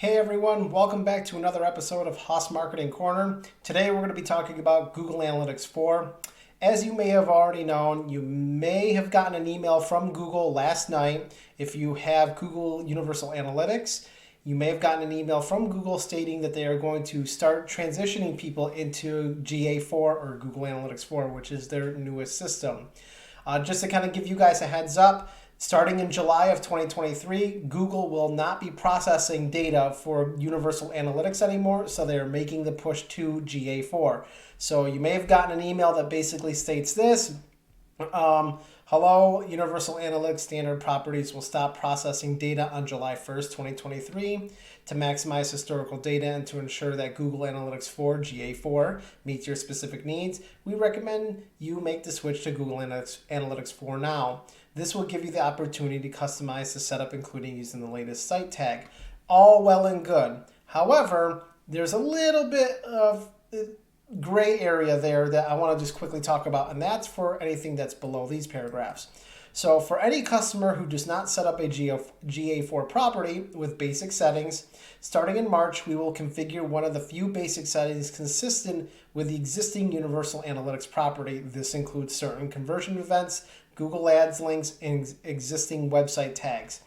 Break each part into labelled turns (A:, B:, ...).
A: Hey everyone, welcome back to another episode of Haas Marketing Corner. Today we're going to be talking about Google Analytics 4. As you may have already known, you may have gotten an email from Google last night. If you have Google Universal Analytics, you may have gotten an email from Google stating that they are going to start transitioning people into GA4 or Google Analytics 4, which is their newest system. Just to kind of give you guys a heads up, starting in July of 2023, Google will not be processing data for Universal Analytics anymore, so they're making the push to GA4. So you may have gotten an email that basically states this. Hello, Universal Analytics standard properties will stop processing data on July 1st, 2023 to maximize historical data and to ensure that Google Analytics 4, GA4, meets your specific needs. We recommend you make the switch to Google Analytics 4 now. This will give you the opportunity to customize the setup, including using the latest site tag. All well and good. However, there's a little bit of gray area there that I want to just quickly talk about, and that's for anything that's below these paragraphs. So for any customer who does not set up a GA4 property with basic settings, starting in March, we will configure one of the few basic settings consistent with the existing Universal Analytics property. This includes certain conversion events, Google Ads links, and existing website tags.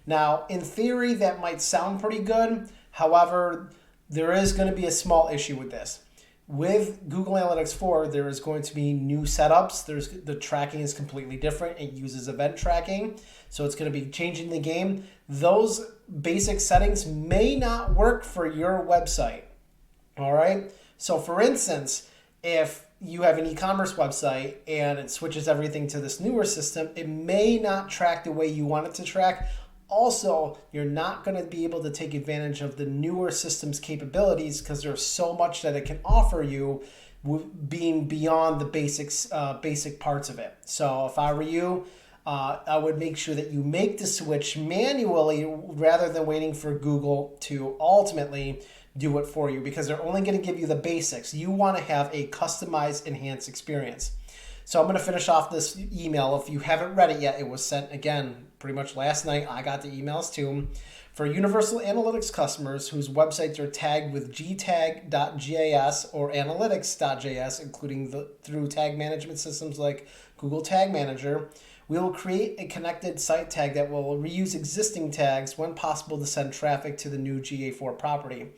A: Now, in theory, that might sound pretty good. However, there is going to be a small issue with this. With Google Analytics 4, there is going to be new setups. The tracking is completely different. It uses event tracking, so it's going to be changing the game. Those basic settings may not work for your website. All right. So, for instance, if you have an e-commerce website and it switches everything to this newer system, it may not track the way you want it to track. Also, you're not going to be able to take advantage of the newer system's capabilities because there's so much that it can offer you being beyond the basic parts of it. So if I were you, I would make sure that you make the switch manually rather than waiting for Google to ultimately do it for you, because they're only going to give you the basics. You want to have a customized, enhanced experience. So I'm going to finish off this email. If you haven't read it yet, it was sent again pretty much last night. I got the emails too. For Universal Analytics customers whose websites are tagged with gtag.js or analytics.js, including through tag management systems like Google Tag Manager, we will create a connected site tag that will reuse existing tags when possible to send traffic to the new GA4 property.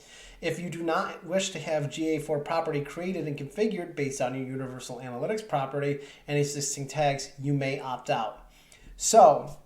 A: If you do not wish to have GA4 property created and configured based on your Universal Analytics property and existing tags, you may opt out. So,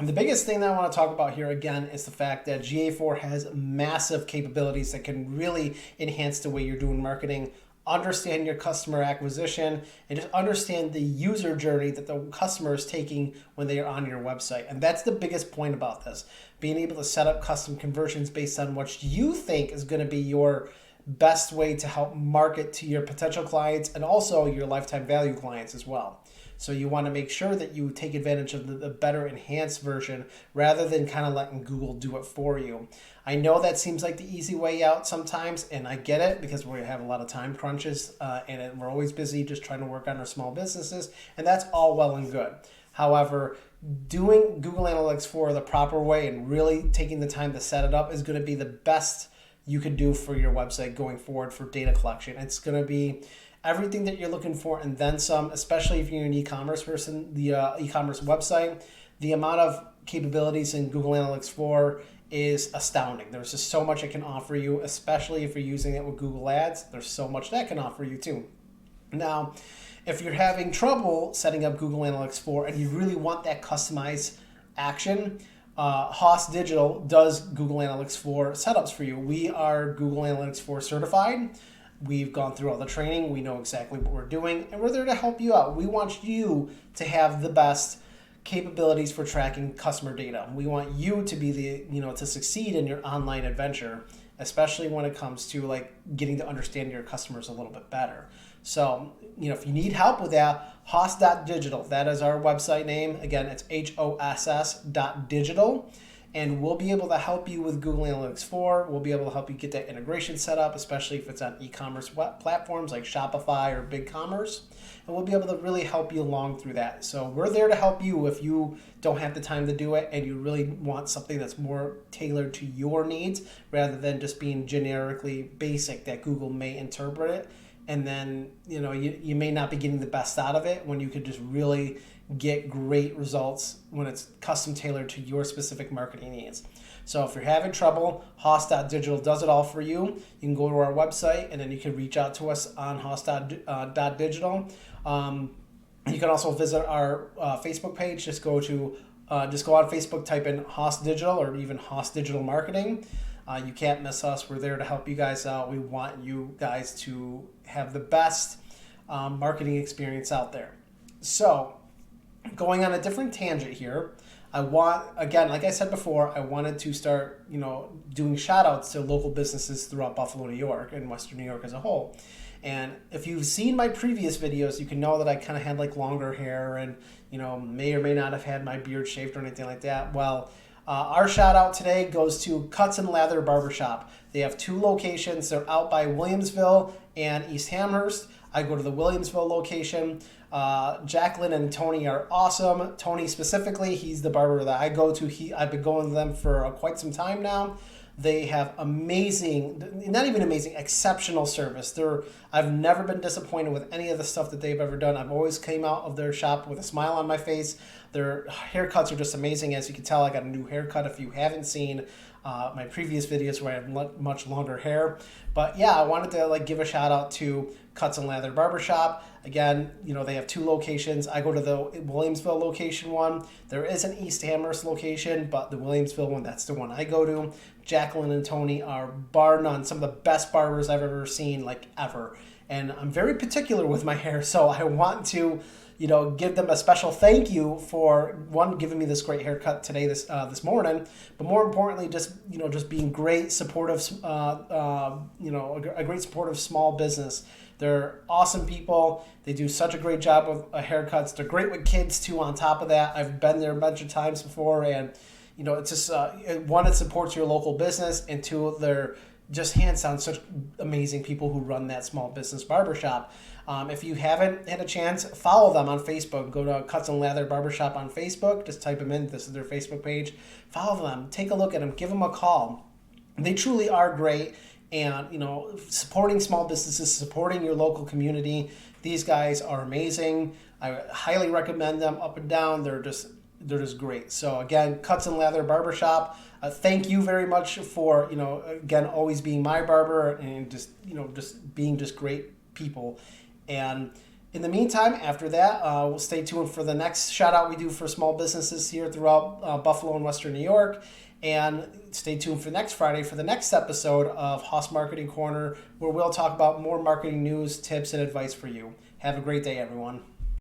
A: the biggest thing that I want to talk about here again is the fact that GA4 has massive capabilities that can really enhance the way you're doing marketing, understand your customer acquisition, and just understand the user journey that the customer is taking when they are on your website. And that's the biggest point about this, being able to set up custom conversions based on what you think is going to be your best way to help market to your potential clients and also your lifetime value clients as well. So you want to make sure that you take advantage of the better enhanced version rather than kind of letting Google do it for you. I know that seems like the easy way out sometimes, and I get it because we have a lot of time crunches and we're always busy just trying to work on our small businesses, and that's all well and good. However, doing Google Analytics 4 the proper way and really taking the time to set it up is going to be the best you could do for your website going forward for data collection. It's going to be everything that you're looking for and then some, especially if you're an e-commerce person, the e-commerce website. The amount of capabilities in Google Analytics 4 is astounding. There's just so much it can offer you, especially if you're using it with Google Ads. There's so much that can offer you too. Now, if you're having trouble setting up Google Analytics 4 and you really want that customized action, Haas Digital does Google Analytics 4 setups for you. We are Google Analytics 4 certified. We've gone through all the training. We know exactly what we're doing, and we're there to help you out. We want you to have the best capabilities for tracking customer data. We want you to be to succeed in your online adventure, especially when it comes to like getting to understand your customers a little bit better. So, if you need help with that, Haas.digital, that is our website name. Again, it's HOSS.digital. and we'll be able to help you with Google Analytics 4. We'll be able to help you get that integration set up, especially if it's on e-commerce platforms like Shopify or BigCommerce. And we'll be able to really help you along through that. So we're there to help you if you don't have the time to do it and you really want something that's more tailored to your needs rather than just being generically basic that Google may interpret it. And then, you may not be getting the best out of it when you could just really get great results when it's custom tailored to your specific marketing needs. So if you're having trouble, Hoss.digital does it all for you. You can go to our website and then you can reach out to us on Hoss.digital. You can also visit our Facebook page. Just go on Facebook, type in Hoss Digital or even Hoss Digital Marketing. You can't miss us. We're there to help you guys out. We want you guys to have the best marketing experience out there. So, going on a different tangent here, again, like I said before, I wanted to start, doing shout outs to local businesses throughout Buffalo, New York and Western New York as a whole. And if you've seen my previous videos, you can know that I kind of had like longer hair and, may or may not have had my beard shaved or anything like that. Well, our shout out today goes to Cuts and Lather Barbershop. They have 2 locations. They're out by Williamsville and East Amherst. I go to the Williamsville location. Jacqueline and Tony are awesome. Tony specifically, he's the barber that I go to. I've been going to them for quite some time now. They have exceptional service. I've never been disappointed with any of the stuff that they've ever done. I've always came out of their shop with a smile on my face. Their haircuts are just amazing. As you can tell, I got a new haircut if you haven't seen my previous videos where I have much longer hair. But yeah, I wanted to give a shout out to Cuts and Lather Barbershop. Again, they have 2 locations. I go to the Williamsville location one. There is an East Amherst location, but the Williamsville one, that's the one I go to. Jacqueline and Tony are bar none, some of the best barbers I've ever seen, ever. And I'm very particular with my hair, so I want to, give them a special thank you for, one, giving me this great haircut today, this morning, but more importantly, just being great, supportive, a great supportive small business. They're awesome people. They do such a great job with haircuts. They're great with kids too. On top of that, I've been there a bunch of times before, and it's just one, it supports your local business, and 2, they're just hands down such amazing people who run that small business barbershop. If you haven't had a chance, follow them on Facebook. Go to Cuts and Lather Barbershop on Facebook. Just type them in. This is their Facebook page. Follow them. Take a look at them. Give them a call. They truly are great. And, supporting small businesses, supporting your local community. These guys are amazing. I highly recommend them up and down. They're just great. So again, Cuts and Lather Barbershop. Thank you very much for, again, always being my barber and just being just great people. And in the meantime, after that, we'll stay tuned for the next shout out we do for small businesses here throughout Buffalo and Western New York. And stay tuned for next Friday for the next episode of Hoss Marketing Corner, where we'll talk about more marketing news, tips, and advice for you. Have a great day, everyone.